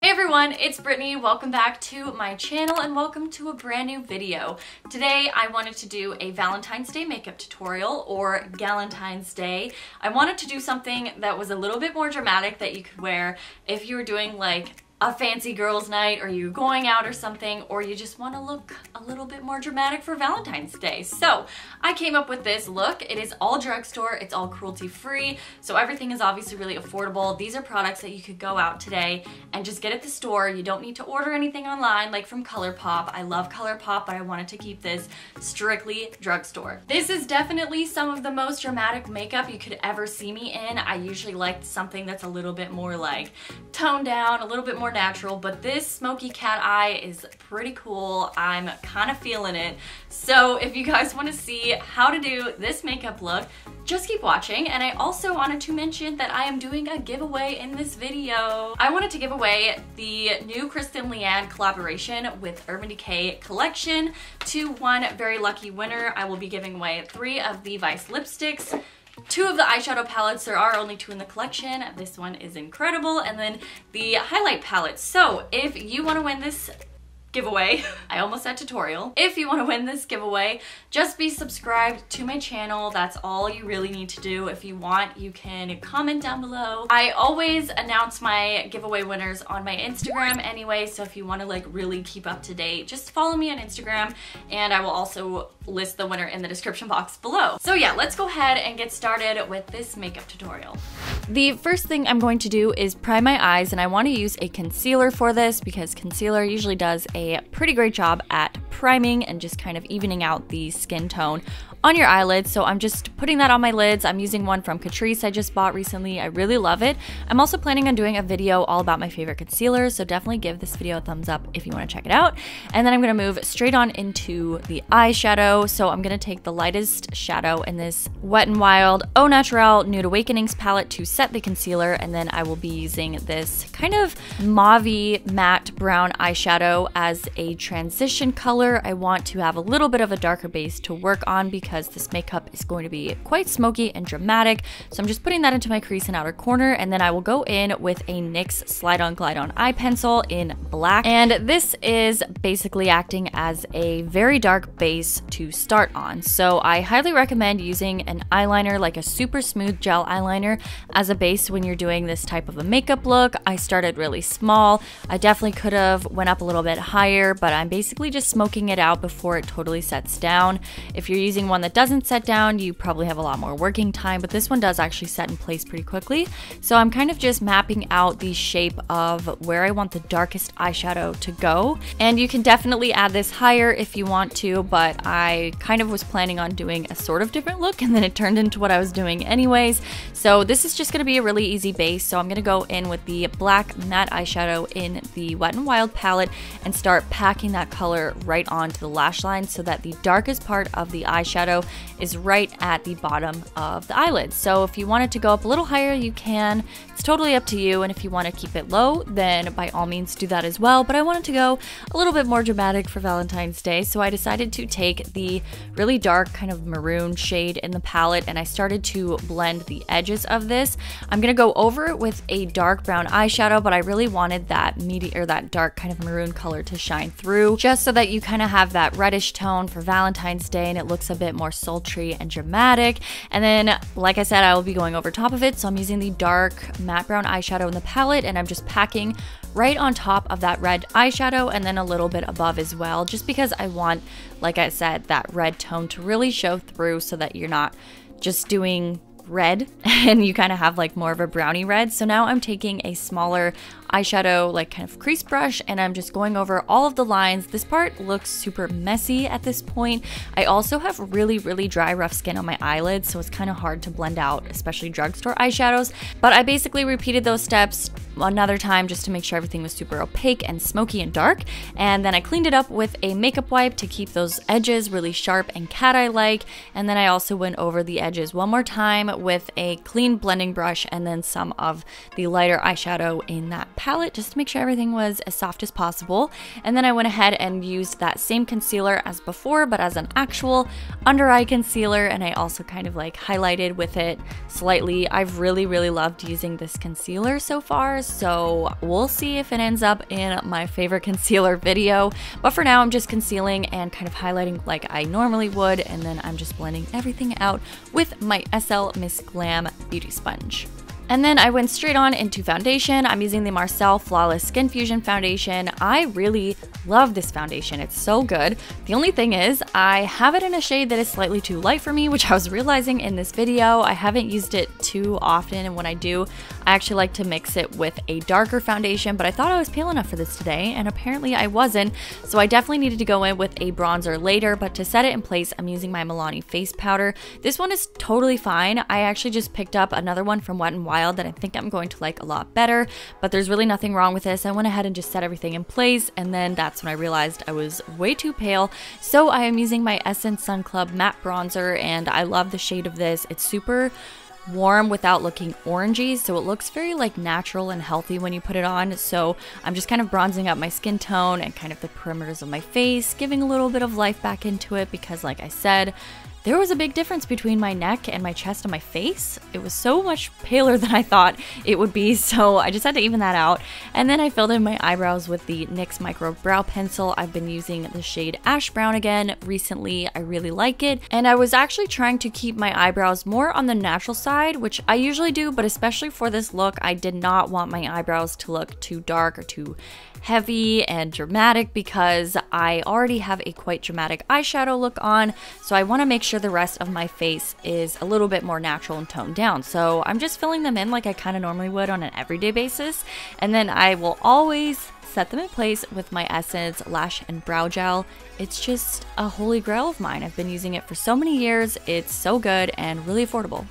Hey everyone, it's Brittany. Welcome back to my channel and welcome to a brand new video. Today I wanted to do a Valentine's Day makeup tutorial, or Galentine's Day. I wanted to do something that was a little bit more dramatic that you could wear if you were doing like a fancy girls night, or you're going out or something, or you just want to look a little bit more dramatic for Valentine's Day. So I came up with this look. It is all drugstore, it's all cruelty free, so everything is obviously really affordable. These are products that you could go out today and just get at the store. You don't need to order anything online like from ColourPop. I love ColourPop, but I wanted to keep this strictly drugstore. This is definitely some of the most dramatic makeup you could ever see me in. I usually like something that's a little bit more like toned down, a little bit more natural, but this smoky cat eye is pretty cool. I'm kind of feeling it. So if you guys want to see how to do this makeup look, just keep watching. And I also wanted to mention that I am doing a giveaway in this video. I wanted to give away the new Kristen Leanne collaboration with Urban Decay collection to one very lucky winner. I will be giving away 3 of the Vice lipsticks, 2 of the eyeshadow palettes. There are only 2 in the collection. This one is incredible. And then the highlight palette. So if you want to win this giveaway, I almost said tutorial. If you want to win this giveaway, just be subscribed to my channel. That's all you really need to do. If you want, you can comment down below. I always announce my giveaway winners on my Instagram anyway, so if you want to like really keep up to date, just follow me on Instagram, and I will also list the winner in the description box below. So yeah, let's go ahead and get started with this makeup tutorial. The first thing I'm going to do is prime my eyes, and I want to use a concealer for this because concealer usually does a pretty great job at priming and just kind of evening out the skin tone on your eyelids. So I'm just putting that on my lids. I'm using one from Catrice I just bought recently. I really love it. I'm also planning on doing a video all about my favorite concealers, so definitely give this video a thumbs up if you want to check it out. And then I'm going to move straight on into the eyeshadow. So I'm going to take the lightest shadow in this Wet n Wild Au Naturel Nude Awakenings palette to set the concealer, and then I will be using this kind of mauve-y matte brown eyeshadow as a transition color. I want to have a little bit of a darker base to work on because this makeup is going to be quite smoky and dramatic. So I'm just putting that into my crease and outer corner, and then I will go in with a NYX Slide On Glide On eye pencil in black. And this is basically acting as a very dark base to start on. So I highly recommend using an eyeliner, like a super smooth gel eyeliner, as a base when you're doing this type of a makeup look. I started really small. I definitely could have went up a little bit higher, but I'm basically just smoking it out before it totally sets down. If you're using one that doesn't set down, you probably have a lot more working time, but this one does actually set in place pretty quickly. So I'm kind of just mapping out the shape of where I want the darkest eyeshadow to go. And you can definitely add this higher if you want to, but I kind of was planning on doing a sort of different look, and then it turned into what I was doing anyways. So this is just going to be a really easy base. So I'm going to go in with the black matte eyeshadow in the Wet n Wild palette and start packing that color right onto the lash line so that the darkest part of the eyeshadow is right at the bottom of the eyelid. So if you wanted to go up a little higher, you can. It's totally up to you, and if you want to keep it low, then by all means do that as well. But I wanted to go a little bit more dramatic for Valentine's Day, so I decided to take the really dark kind of maroon shade in the palette, and I started to blend the edges of this. I'm going to go over it with a dark brown eyeshadow, but I really wanted that that dark kind of maroon color to shine through, just so that you kind of have that reddish tone for Valentine's Day and it looks a bit more sultry and dramatic. And then, like I said, I will be going over top of it, so I'm using the dark matte brown eyeshadow in the palette, and I'm just packing right on top of that red eyeshadow and then a little bit above as well, just because I want, like I said, that red tone to really show through so that you're not just doing red and you kind of have like more of a brownie red. So now I'm taking a smaller eyeshadow, like kind of crease brush, and I'm just going over all of the lines. This part looks super messy at this point. I also have really dry, rough skin on my eyelids, so it's kind of hard to blend out, especially drugstore eyeshadows. But I basically repeated those steps another time just to make sure everything was super opaque and smoky and dark. And then I cleaned it up with a makeup wipe to keep those edges really sharp and cat eye-like. And then I also went over the edges one more time with a clean blending brush and then some of the lighter eyeshadow in that palette. palette just to make sure everything was as soft as possible. And then I went ahead and used that same concealer as before, but as an actual under eye concealer, and I also kind of like highlighted with it slightly. I've really loved using this concealer so far, so we'll see if it ends up in my favorite concealer video. But for now, I'm just concealing and kind of highlighting like I normally would, and then I'm just blending everything out with my SL Miss Glam Beauty Sponge. And then I went straight on into foundation. I'm using the Marcelle Flawless Skin Fusion Foundation. I really love this foundation. It's so good. The only thing is I have it in a shade that is slightly too light for me, which I was realizing in this video. I haven't used it too often, and when I do, I actually like to mix it with a darker foundation, but I thought I was pale enough for this today, and apparently I wasn't. So I definitely needed to go in with a bronzer later, but to set it in place, I'm using my Milani face powder. This one is totally fine. I actually just picked up another one from Wet n Wild that I think I'm going to like a lot better, but there's really nothing wrong with this. I went ahead and just set everything in place, and then that's when I realized I was way too pale. So I am using my Essence Sun Club matte bronzer, and I love the shade of this. It's super warm without looking orangey, so it looks very like natural and healthy when you put it on. So I'm just kind of bronzing up my skin tone and kind of the perimeters of my face, giving a little bit of life back into it, because like I said, there was a big difference between my neck and my chest and my face. It was so much paler than I thought it would be, so I just had to even that out. And then I filled in my eyebrows with the NYX Micro Brow Pencil. I've been using the shade Ash Brown again recently. I really like it. And I was actually trying to keep my eyebrows more on the natural side, which I usually do, but especially for this look, I did not want my eyebrows to look too dark or too heavy and dramatic, because I already have a quite dramatic eyeshadow look on, so I want to make sure the rest of my face is a little bit more natural and toned down. So I'm just filling them in like I kind of normally would on an everyday basis, and then I will always set them in place with my Essence Lash and Brow Gel. It's just a holy grail of mine. I've been using it for so many years. It's so good and really affordable.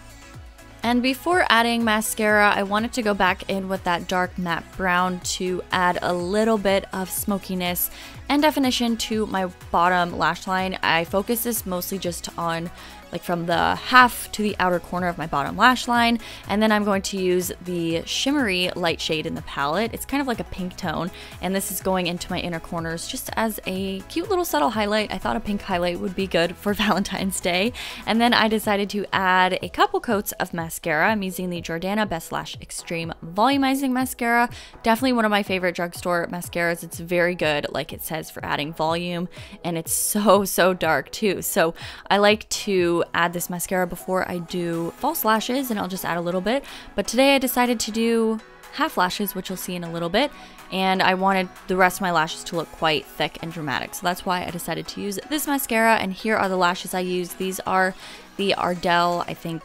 And before adding mascara, I wanted to go back in with that dark matte brown to add a little bit of smokiness and definition to my bottom lash line. I focus this mostly just on like from the half to the outer corner of my bottom lash line, and then I'm going to use the shimmery light shade in the palette. It's kind of like a pink tone, and this is going into my inner corners just as a cute little subtle highlight. I thought a pink highlight would be good for Valentine's Day. And then I decided to add a couple coats of mascara. I'm using the Jordana Best Lash Extreme Volumizing Mascara. Definitely one of my favorite drugstore mascaras. It's very good, like it says, for adding volume, and it's so dark too. So I like to add this mascara before I do false lashes, and I'll just add a little bit. But today I decided to do half lashes, which you'll see in a little bit, and I wanted the rest of my lashes to look quite thick and dramatic. So that's why I decided to use this mascara, and here are the lashes I use. These are the Ardele, I think,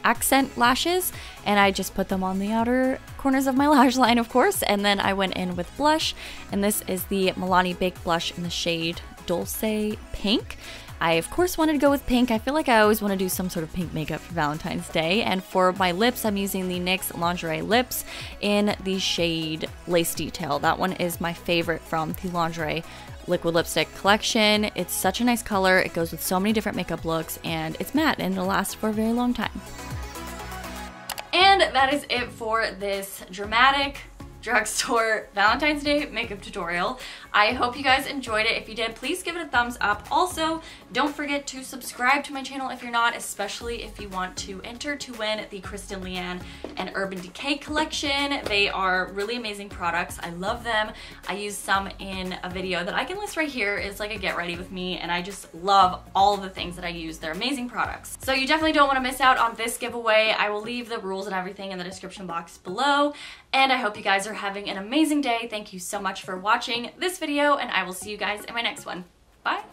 accent lashes, and I just put them on the outer corners of my lash line, of course. And then I went in with blush, and this is the Milani Baked Blush in the shade Dolce Pink. I of course wanted to go with pink. I feel like I always want to do some sort of pink makeup for Valentine's Day. And for my lips, I'm using the NYX Lingerie Lips in the shade Lace Detail. That one is my favorite from the Lingerie liquid lipstick collection. It's such a nice color. It goes with so many different makeup looks, and it's matte and it'll last for a very long time. And that is it for this dramatic drugstore Valentine's Day makeup tutorial. I hope you guys enjoyed it. If you did, please give it a thumbs up. Also, don't forget to subscribe to my channel if you're not, especially if you want to enter to win the Kristen, Leanne, and Urban Decay collection. They are really amazing products. I love them. I used some in a video that I can list right here. It's like a get ready with me, and I just love all of the things that I use. They're amazing products. So you definitely don't want to miss out on this giveaway. I will leave the rules and everything in the description box below, and I hope you guys are having an amazing day. Thank you so much for watching this video, and I will see you guys in my next one. Bye!